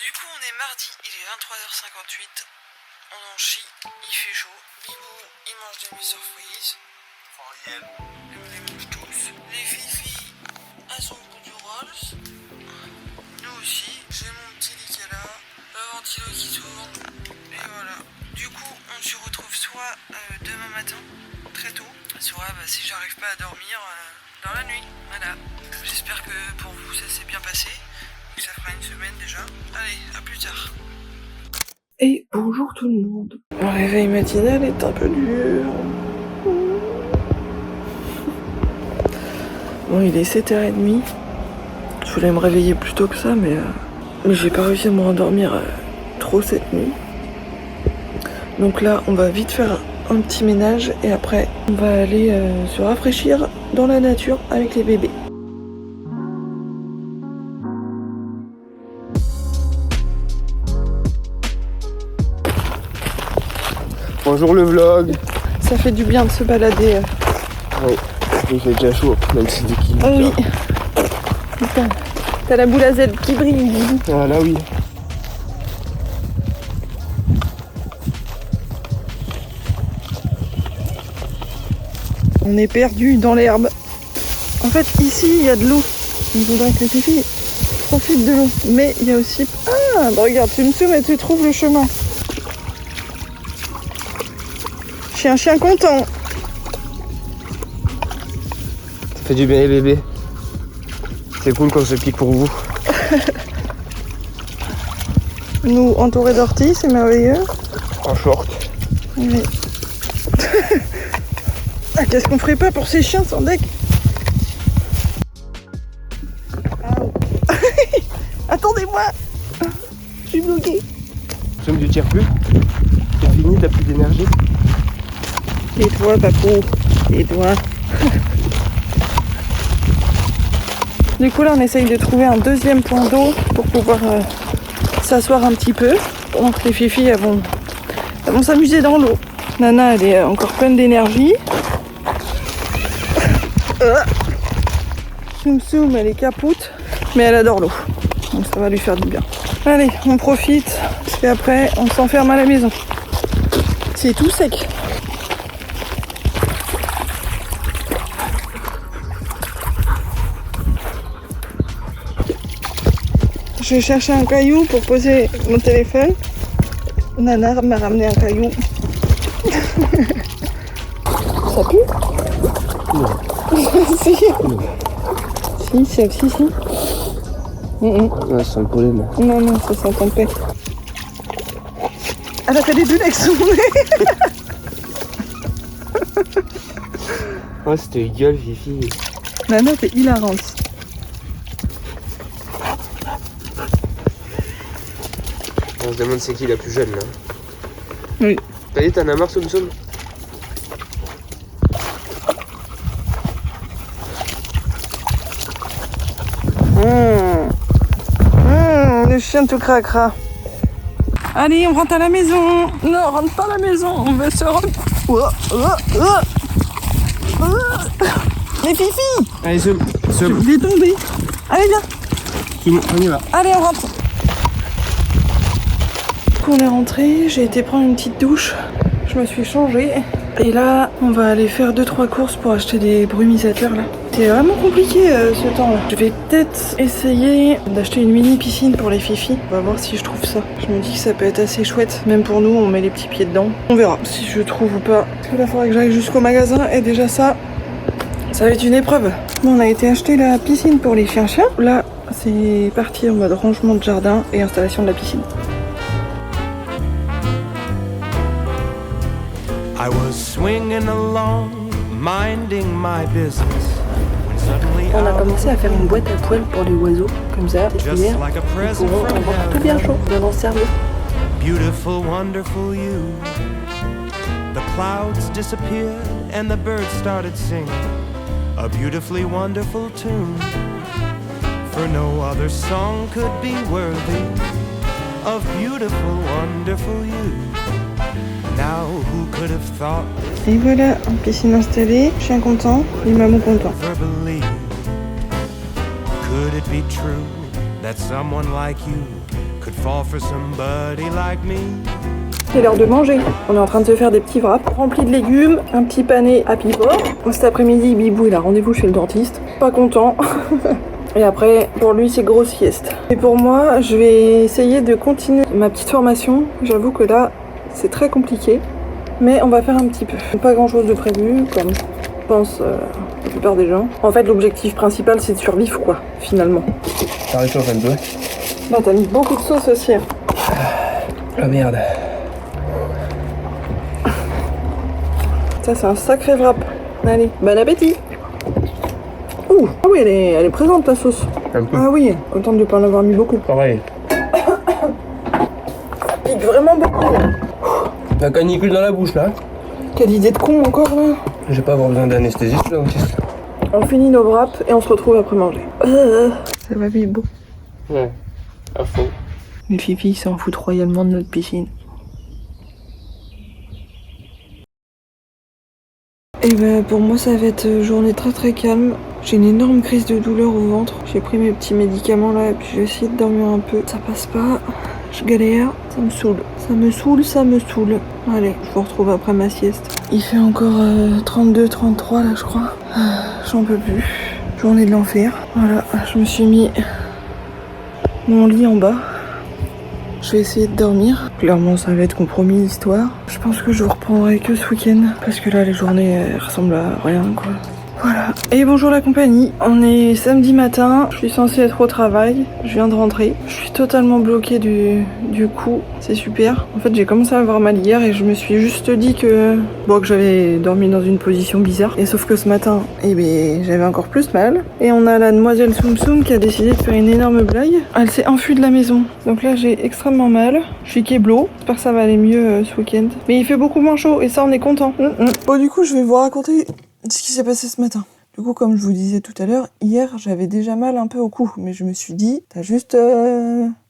Du coup, on est mardi, il est 23h58. On en chie, il fait chaud. Bibou, il mange des Mr Freeze. Ils les mangent tous. Les filles, elles sont au bout du Rolls. Nous aussi. J'ai mon petit lit qui est là. Le ventilo qui tourne. Et voilà. Du coup, on se retrouve soit demain matin, très tôt, soit si j'arrive pas à dormir dans la nuit. Voilà. J'espère que pour vous ça s'est bien passé. Ça fera une semaine déjà. Allez, à plus tard. Et bonjour tout le monde. Le réveil matinal est un peu dur. Bon, il est 7h30. Je voulais me réveiller plus tôt que ça, mais j'ai pas réussi à me rendormir trop cette nuit. Donc là, on va vite faire un petit ménage et après, on va aller se rafraîchir dans la nature avec les bébés. Bonjour le vlog. Ça fait du bien de se balader. Oui, il fait déjà chaud, même si c'est qui. Oh oui. Putain, t'as la boule à Z qui brille. Ah là oui. On est perdu dans l'herbe. En fait, ici, il y a de l'eau. Il faudrait que les filles profitent de l'eau. Mais il y a aussi... Ah, bah regarde, tu me zoomes et tu trouves le chemin. Je suis un chien content. Ça fait du bien les bébés. C'est cool quand je pique pour vous. Nous entourés d'orties, c'est merveilleux. En short. Oui. Ah, qu'est-ce qu'on ferait pas pour ces chiens sans deck? Attendez-moi. Je suis bloquée. Tu ne tires plus? C'est fini, t'as plus d'énergie? Et toi, papou? Et toi? Du coup, là, on essaye de trouver un deuxième point d'eau pour pouvoir s'asseoir un petit peu. Pendant que les filles, elles vont s'amuser dans l'eau. Nana, elle est encore pleine d'énergie. Soum Soum, elle est capoute. Mais elle adore l'eau. Donc ça va lui faire du bien. Allez, on profite. Et après, on s'enferme à la maison. C'est tout sec. Je cherchais un caillou pour poser mon téléphone. Nana m'a ramené un caillou. Ça pue? Non. Si. Si. Ouais, ça sent le pollen. Non, ça sent ton père. Elle a fait des bulles avec son nez. Ouais, c'était gueule, Fifi. Nana, t'es hilarante. On se demande c'est qui la plus jeune là. Oui. T'as dit t'en as marre, Soum Soum? Le chien tout cracra. Allez, on rentre à la maison. Non, on rentre pas à la maison. On va se rendre. Les filles. Allez, Soum. Je vais tomber. Allez, viens. Soum, on y va. Allez, on rentre. On est rentré, j'ai été prendre une petite douche. Je me suis changée. Et là, on va aller faire 2-3 courses pour acheter des brumisateurs là. C'est vraiment compliqué ce temps là. Je vais peut-être essayer d'acheter une mini piscine pour les fifis. On va voir si je trouve ça. Je me dis que ça peut être assez chouette. Même pour nous, on met les petits pieds dedans. On verra si je trouve ou pas. Parce que là, il faudrait que j'aille jusqu'au magasin. Et déjà ça va être une épreuve. Bon, on a été acheter la piscine pour les chiens. Là, c'est parti en mode rangement de jardin et installation de la piscine. I was swinging along, minding my business. When suddenly On a commencé à faire une boîte à poêle pour les oiseaux, comme ça, hier, like a ils present pourront from avoir tout heaven. bien chaud, bien dans le cerveau. Beautiful, wonderful you. The clouds disappeared and the birds started singing a beautifully wonderful tune. For no other song could be worthy of beautiful, wonderful you. Now who could have thought Et voilà, piscine installée, chien content, et maman content. ever believed? Could it be true that someone like you could fall for somebody like me. C'est l'heure de manger. On est en train de se faire des petits wraps remplis de légumes, un petit pané à pivot. Cet après-midi, Bibou il a rendez-vous chez le dentiste. Pas content. Et après, pour lui, c'est grosse sieste. Et pour moi, je vais essayer de continuer ma petite formation. J'avoue que là, c'est très compliqué. Mais on va faire un petit peu. Pas grand-chose de prévu, comme je pense la plupart des gens. En fait, l'objectif principal, c'est de survivre, quoi, finalement. Ça réchauffe un peu. Bah, t'as mis beaucoup de sauce aussi. Hein. Ah merde. Ça, c'est un sacré wrap. Allez, bon appétit. Ouh, ah oui, elle est présente, la sauce. Un peu. Ah oui, contente de pas en avoir mis beaucoup. Pareil. Ça pique vraiment beaucoup. La canicule dans la bouche là. Quelle idée de con encore là. Je vais pas avoir besoin d'anesthésiste là aussi. On finit nos wraps et on se retrouve après manger. Ça va vite beau. Ouais, à fond. Les filles s'en foutent royalement de notre piscine. Et ben pour moi ça va être journée très très calme. J'ai une énorme crise de douleur au ventre. J'ai pris mes petits médicaments là et puis je vais essayer de dormir un peu. Ça passe pas, je galère, ça me saoule. Ça me saoule, ça me saoule. Allez, je vous retrouve après ma sieste. Il fait encore 32, 33 là je crois. J'en peux plus. Journée de l'enfer. Voilà, je me suis mis mon lit en bas. Je vais essayer de dormir. Clairement, ça va être compromis l'histoire. Je pense que je vous reprendrai que ce week-end. Parce que là, les journées ressemblent à rien, quoi. Voilà. Et bonjour la compagnie. On est samedi matin. Je suis censée être au travail. Je viens de rentrer. Je suis totalement bloquée du cou. C'est super. En fait, j'ai commencé à avoir mal hier et je me suis juste dit que j'avais dormi dans une position bizarre. Et sauf que ce matin, j'avais encore plus mal. Et on a la demoiselle Tsum Tsum qui a décidé de faire une énorme blague. Elle s'est enfuie de la maison. Donc là, j'ai extrêmement mal. Je suis kéblo. J'espère que ça va aller mieux ce week-end. Mais il fait beaucoup moins chaud et ça, on est content. Bon, du coup, je vais vous raconter ce qui s'est passé ce matin. Du coup, comme je vous disais tout à l'heure, hier, j'avais déjà mal un peu au cou. Mais je me suis dit, t'as juste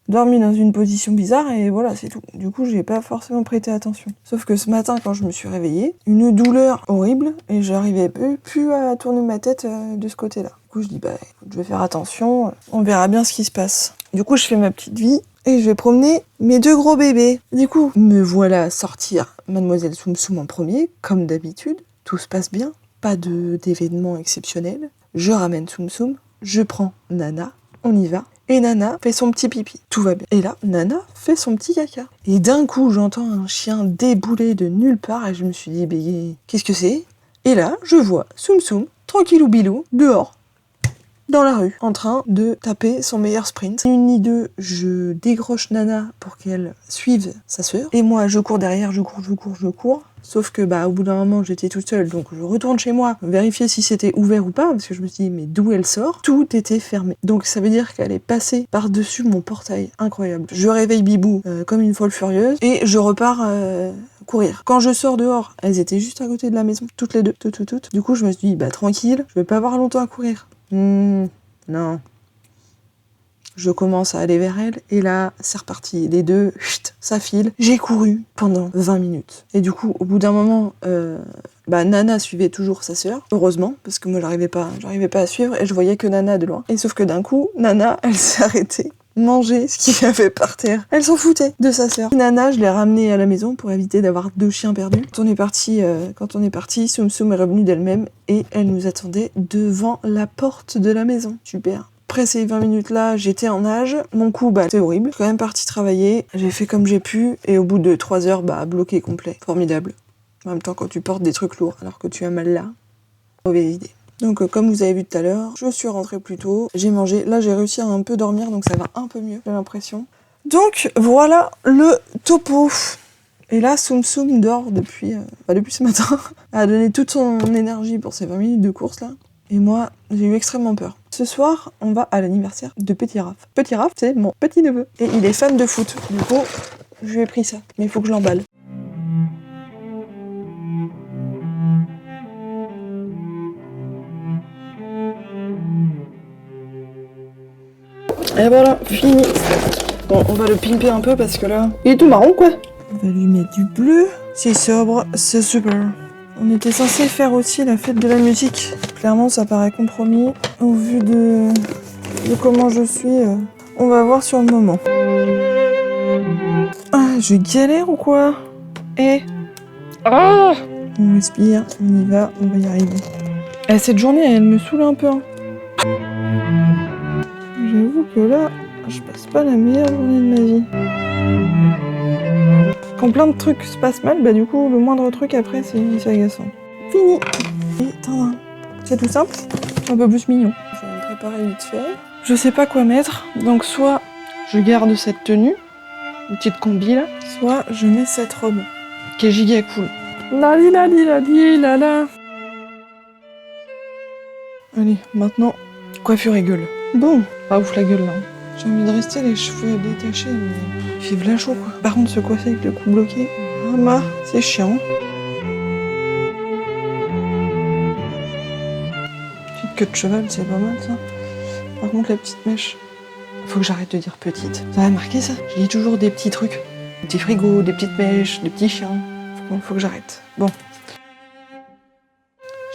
dormi dans une position bizarre et voilà, c'est tout. Du coup, j'ai pas forcément prêté attention. Sauf que ce matin, quand je me suis réveillée, une douleur horrible et j'arrivais plus à tourner ma tête de ce côté-là. Du coup, je dis, écoute, je vais faire attention, on verra bien ce qui se passe. Du coup, je fais ma petite vie et je vais promener mes deux gros bébés. Du coup, me voilà sortir Mademoiselle Tsum Tsum en premier, comme d'habitude. Tout se passe bien. Pas d'événement exceptionnel. Je ramène Tsum Tsum, je prends Nana, on y va. Et Nana fait son petit pipi. Tout va bien. Et là, Nana fait son petit caca. Et d'un coup, j'entends un chien débouler de nulle part et je me suis dit, qu'est-ce que c'est ? Et là, je vois Tsum Tsum, tranquillou bilou, dehors, dans la rue, en train de taper son meilleur sprint. Ni une ni deux, je décroche Nana pour qu'elle suive sa sœur. Et moi, je cours derrière, je cours. Sauf que au bout d'un moment j'étais toute seule, donc je retourne chez moi, vérifier si c'était ouvert ou pas, parce que je me suis dit mais d'où elle sort ? Tout était fermé. Donc ça veut dire qu'elle est passée par-dessus mon portail. Incroyable. Je réveille Bibou comme une folle furieuse et je repars courir. Quand je sors dehors, elles étaient juste à côté de la maison, toutes les deux, toutes. Du coup je me suis dit tranquille, je vais pas avoir longtemps à courir. Non. Je commence à aller vers elle, et là, c'est reparti. Les deux, ça file. J'ai couru pendant 20 minutes. Et du coup, au bout d'un moment, Nana suivait toujours sa sœur, heureusement, parce que moi, j'arrivais pas à suivre, et je voyais que Nana de loin. Et sauf que d'un coup, Nana, elle s'est arrêtée. Manger ce qu'il y avait par terre. Elle s'en foutait de sa sœur. Nana, je l'ai ramenée à la maison pour éviter d'avoir deux chiens perdus. Quand on est parti, Tsum Tsum est revenue d'elle-même, et elle nous attendait devant la porte de la maison. Super. Après ces 20 minutes-là, j'étais en nage. Mon cou, c'était horrible. Je suis quand même partie travailler. J'ai fait comme j'ai pu. Et au bout de 3 heures, bloqué complet. Formidable. En même temps, quand tu portes des trucs lourds alors que tu as mal là, mauvaise idée. Donc, comme vous avez vu tout à l'heure, je suis rentrée plus tôt. J'ai mangé. Là, j'ai réussi à un peu dormir, donc ça va un peu mieux, j'ai l'impression. Donc, voilà le topo. Et là, Tsum Tsum dort depuis ce matin. Elle a donné toute son énergie pour ces 20 minutes de course, là. Et moi, j'ai eu extrêmement peur. Ce soir, on va à l'anniversaire de Petit Raph. Petit Raph, c'est mon petit-neveu. Et il est fan de foot. Du coup, je lui ai pris ça. Mais il faut que je l'emballe. Et voilà, fini. Bon, on va le pimper un peu parce que là, il est tout marron, quoi. On va lui mettre du bleu. C'est sobre, c'est super. On était censé faire aussi la fête de la musique. Clairement, ça paraît compromis. Au vu de comment je suis, on va voir sur le moment. je galère ou quoi? Ah, on respire, on y va, on va y arriver. Cette journée, elle me saoule un peu. Hein. J'avoue que là, je passe pas la meilleure journée de ma vie. Quand plein de trucs se passent mal, bah du coup, le moindre truc après, c'est agaçant. Fini. Et attends, c'est tout simple, un peu plus mignon. Je vais me préparer vite fait. Je sais pas quoi mettre, donc soit je garde cette tenue, une petite combi là, soit je mets cette robe, qui est giga cool. Lali lali lali lala. Allez, maintenant, coiffure et gueule. Bon, pas ouf la gueule là. J'ai envie de rester les cheveux détachés, mais il fait v'là chaud quoi. Par contre, se coiffer avec le cou bloqué, c'est chiant. Petite queue de cheval, c'est pas mal ça. Par contre, la petite mèche, faut que j'arrête de dire petite. Ça va marquer ça? Je dis toujours des petits trucs. Des petits frigos, des petites mèches, des petits chiens. Faut que j'arrête. Bon.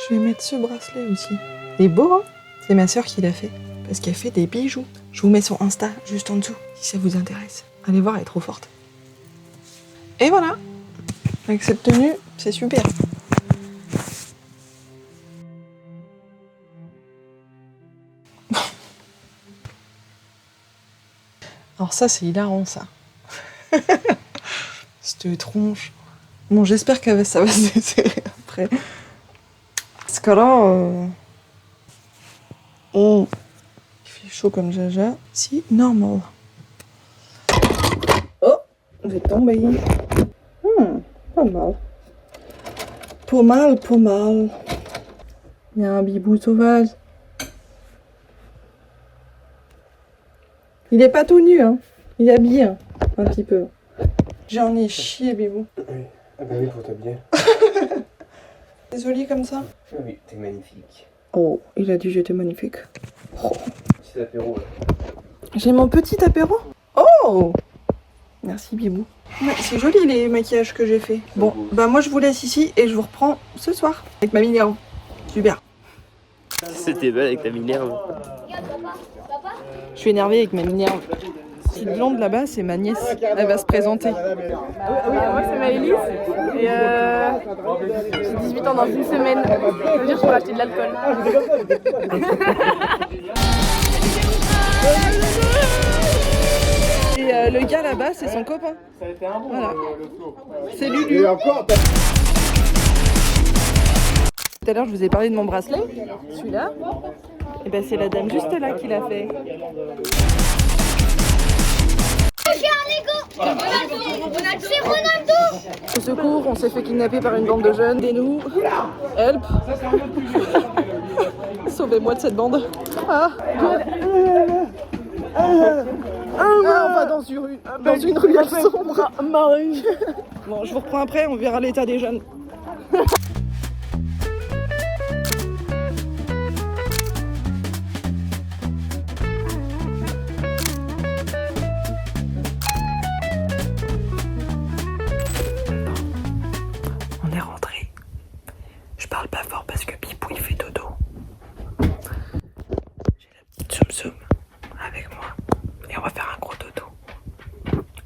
Je vais mettre ce bracelet aussi. Il est beau, hein? C'est ma sœur qui l'a fait. Parce qu'elle fait des bijoux. Je vous mets son Insta juste en dessous, si ça vous intéresse. Allez voir, elle est trop forte. Et voilà. Avec cette tenue, c'est super. Alors ça, c'est hilarant, ça. Cette tronche. Bon, j'espère que ça va se desserrer après. Parce que là... Il fait chaud comme jaja. Si, normal. Oh, j'ai tombé. Pas mal. Pas mal, pas mal. Il y a un bibou sauvage. Il est pas tout nu, hein. Il est habillé, hein, un petit peu. J'en ai chié, bibou. Oui, ah bah oui, faut t'habiller. T'es joli comme ça? Oui, t'es magnifique. Oh, il a dit j'étais magnifique. Oh. Petit apéro, là. J'ai mon petit apéro. Oh! Merci, bibou. Ouais, c'est joli les maquillages que j'ai fait. Bon, bah moi je vous laisse ici et je vous reprends ce soir avec ma Minerve. Super. C'était belle avec ta Minerve. Je suis énervée avec ma Minerve. Cette blonde là-bas, c'est ma nièce. Elle va se présenter. Oui, moi c'est Maëlys et j'ai 18 ans dans une semaine. Ça veut dire que je peux acheter de l'alcool. Et le gars là-bas, c'est son copain. Voilà. C'est Lulu. Tout à l'heure, je vous ai parlé de mon bracelet. Celui-là. Et ben c'est la dame juste là qui l'a fait. C'est Ronaldo! Au secours, on s'est fait kidnapper par une bande de jeunes. Aidez-nous. Help. Sauvez-moi de cette bande. Ah, on va dans une ruelle sombre. Marie. Bon, je vous reprends après, on verra l'état des jeunes. On est rentré. Je parle pas fort parce que Pipou il fait dodo. J'ai la petite Soum Soum avec moi et on va faire un gros dodo.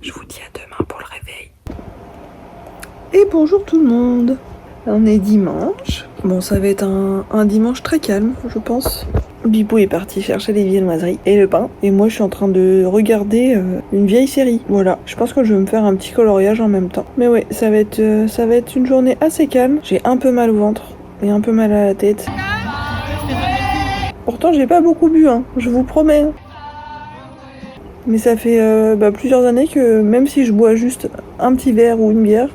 Je vous dis à demain pour le réveil. Et bonjour tout le monde. On est dimanche. Bon, ça va être un dimanche très calme, je pense. Bibou est parti chercher les viennoiseries et le pain. Et moi, je suis en train de regarder une vieille série. Voilà, je pense que je vais me faire un petit coloriage en même temps. Mais ouais, ça va être une journée assez calme. J'ai un peu mal au ventre et un peu mal à la tête. Pourtant, j'ai pas beaucoup bu, hein, je vous promets. Mais ça fait plusieurs années que même si je bois juste un petit verre ou une bière,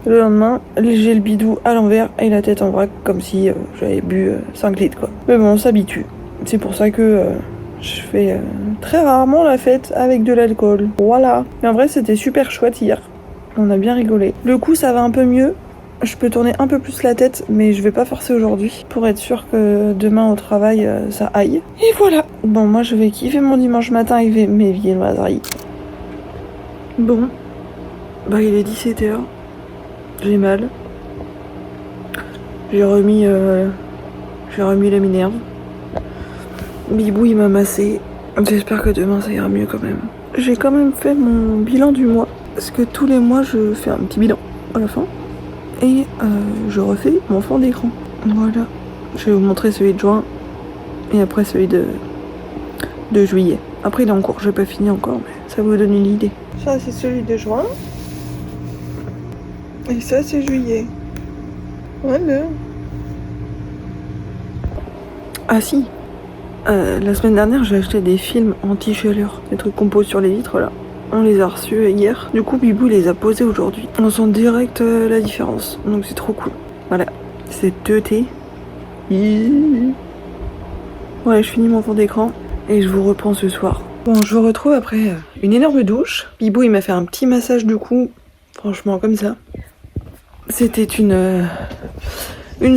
le lendemain, j'ai le bidou à l'envers et la tête en vrac, comme si j'avais bu 5 litres, quoi. Mais bon, on s'habitue. C'est pour ça que je fais très rarement la fête avec de l'alcool. Voilà. Mais en vrai, c'était super chouette hier. On a bien rigolé. Le coup, ça va un peu mieux. Je peux tourner un peu plus la tête, mais je vais pas forcer aujourd'hui pour être sûr que demain au travail, ça aille. Et voilà. Bon, moi, je vais kiffer mon dimanche matin avec mes viennoiseries. Bon. Bah, il est 17h. J'ai mal. J'ai remis la Minerve. Bibou il m'a massé. J'espère que demain ça ira mieux quand même. J'ai quand même fait mon bilan du mois. parce que tous les mois je fais un petit bilan à la fin et je refais mon fond d'écran. Voilà, je vais vous montrer celui de juin et après celui de juillet. Après il est en cours, j'ai pas fini encore mais ça vous donne une idée. Ça c'est celui de juin et ça c'est juillet. Voilà. Ah si, la semaine dernière j'ai acheté des films anti-chaleur, des trucs qu'on pose sur les vitres là. On les a reçus hier. Du coup Bibou les a posés aujourd'hui. On sent direct la différence, donc c'est trop cool. Voilà, c'est teuté. Ouais, je finis mon fond d'écran et je vous reprends ce soir. Bon, je vous retrouve après une énorme douche. Bibou il m'a fait un petit massage du cou, franchement comme ça. C'était une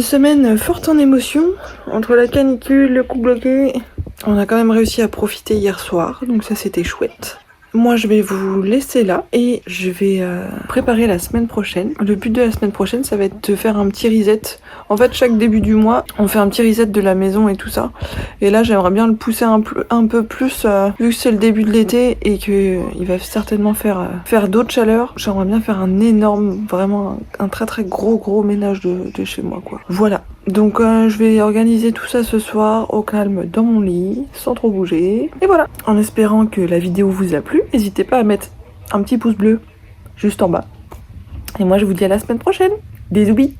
semaine forte en émotions, entre la canicule, le coup bloqué. On a quand même réussi à profiter hier soir, donc ça c'était chouette. Moi je vais vous laisser là et je vais préparer la semaine prochaine. Le but de la semaine prochaine ça va être de faire un petit reset. En fait chaque début du mois on fait un petit reset de la maison et tout ça. Et là j'aimerais bien le pousser un peu plus vu que c'est le début de l'été et qu'il va certainement faire d'autres chaleurs. J'aimerais bien faire un énorme, vraiment un très très gros ménage de chez moi quoi. Voilà. Donc je vais organiser tout ça ce soir au calme dans mon lit, sans trop bouger. Et voilà, en espérant que la vidéo vous a plu, n'hésitez pas à mettre un petit pouce bleu juste en bas. Et moi je vous dis à la semaine prochaine. Des bisous.